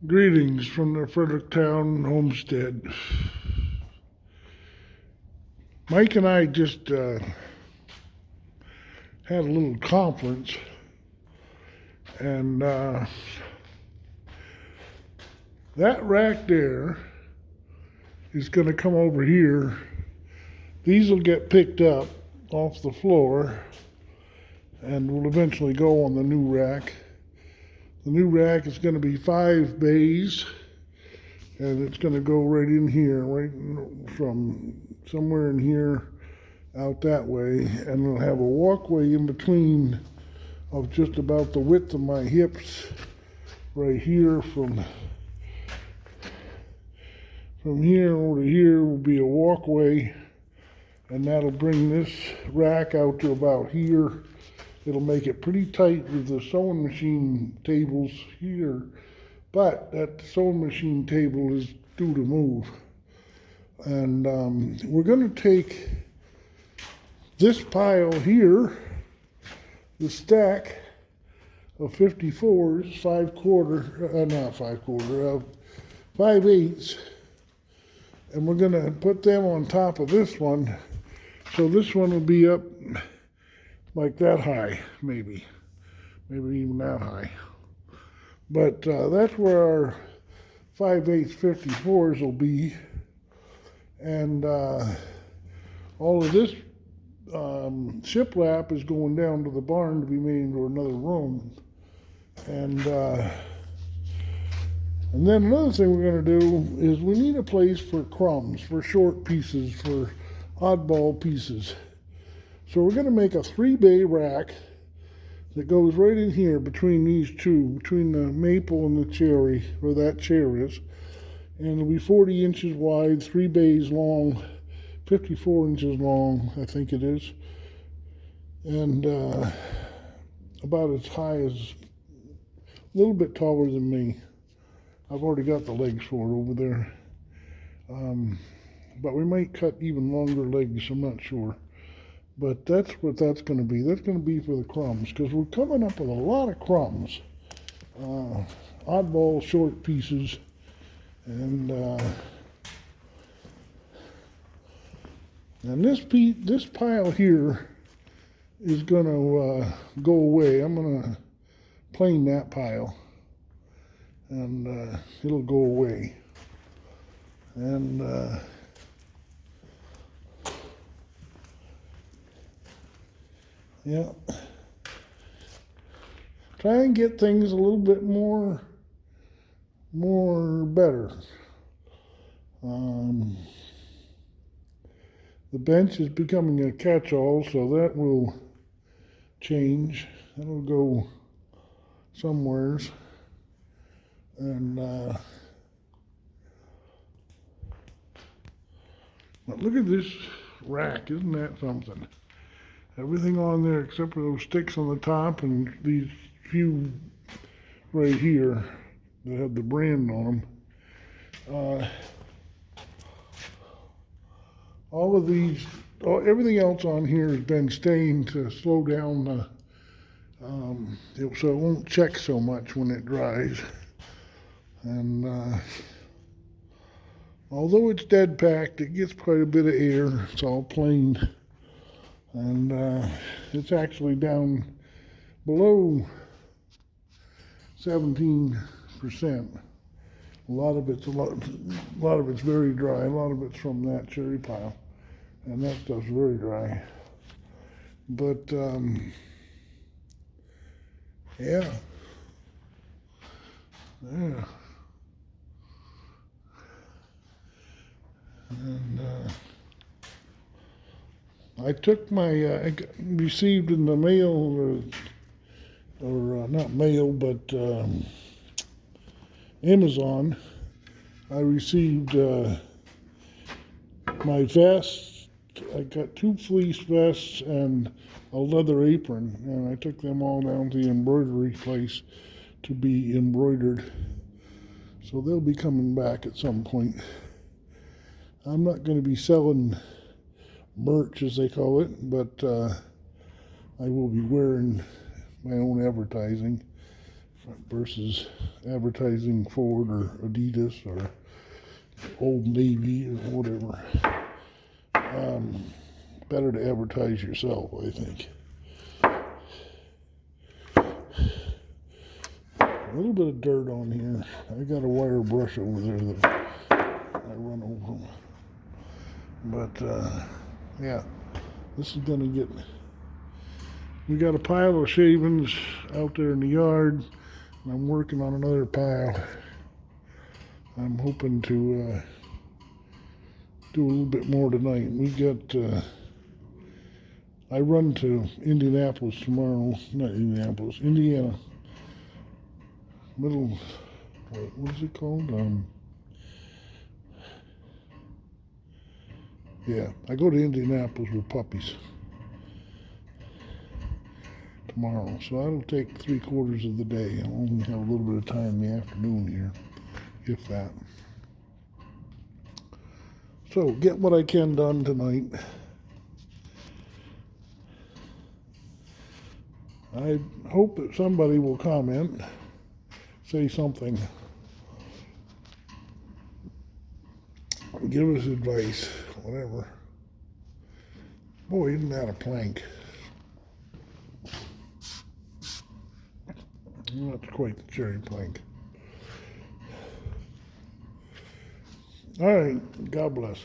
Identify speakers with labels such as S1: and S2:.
S1: Greetings from the Fredericktown homestead. Mike and I just had a little conference, and that rack there is going to come over here. These will get picked up off the floor and will eventually go on the new rack. The new rack is going to be 5 bays, and it's going to go right in here, right from somewhere in here out that way, and it'll have a walkway in between of just about the width of my hips right here. From here over to here will be a walkway, and that'll bring this rack out to about here. It'll make it pretty tight with the sewing machine tables here, but that sewing machine table is due to move. And we're going to take this pile here, the stack of 54s, 5/8, and we're going to put them on top of this one. So this one will be up like that high, maybe even that high. But that's where our 5/8 54s will be. And all of this shiplap is going down to the barn to be made into another room. And then another thing we're going to do is we need a place for crumbs, for short pieces, for oddball pieces. So we're going to make a 3-bay rack that goes right in here between these two, between the maple and the cherry, where that chair is. And it'll be 40 inches wide, 3 bays long, 54 inches long, I think it is. And about as high as, a little bit taller than me. I've already got the legs for it over there. But we might cut even longer legs, I'm not sure. But that's what that's going to be. That's going to be for the crumbs, because we're coming up with a lot of crumbs. Oddball short pieces. And this pile here is going to go away. I'm going to plane that pile, and it'll go away. And yeah, try and get things a little bit more better. The bench is becoming a catch-all, so that will change. That'll go somewheres. And but look at this rack, isn't that something? Everything on there except for those sticks on the top and these few right here that have the brand on them. All of these, everything else on here has been stained to slow down the, so it won't check so much when it dries. And although it's dead packed, it gets quite a bit of air. It's all planed. And it's actually down below 17%. A lot of it's very dry. A lot of it's from that cherry pile, and that stuff's very dry. But yeah. And I took my, I received in the mail, or not mail, but Amazon, I received my vest. I got 2 fleece vests and a leather apron, and I took them all down to the embroidery place to be embroidered. So they'll be coming back at some point. I'm not going to be selling merch, as they call it, but I will be wearing my own advertising versus advertising Ford or Adidas or Old Navy or whatever. Better to advertise yourself, I think. A little bit of dirt on here. I got a wire brush over there that I run over. But yeah, this is gonna get. We got a pile of shavings out there in the yard, and I'm working on another pile. I'm hoping to do a little bit more tonight. We got. I run to Indianapolis tomorrow. Not Indianapolis, Indiana. What is it called? Yeah, I go to Indianapolis with puppies tomorrow, so that'll take 3/4 of the day. I'll only have a little bit of time in the afternoon here, if that. So, get what I can done tonight. I hope that somebody will comment, say something, give us advice, whatever. Boy, isn't that a plank? Not quite the cherry plank. All right, God bless.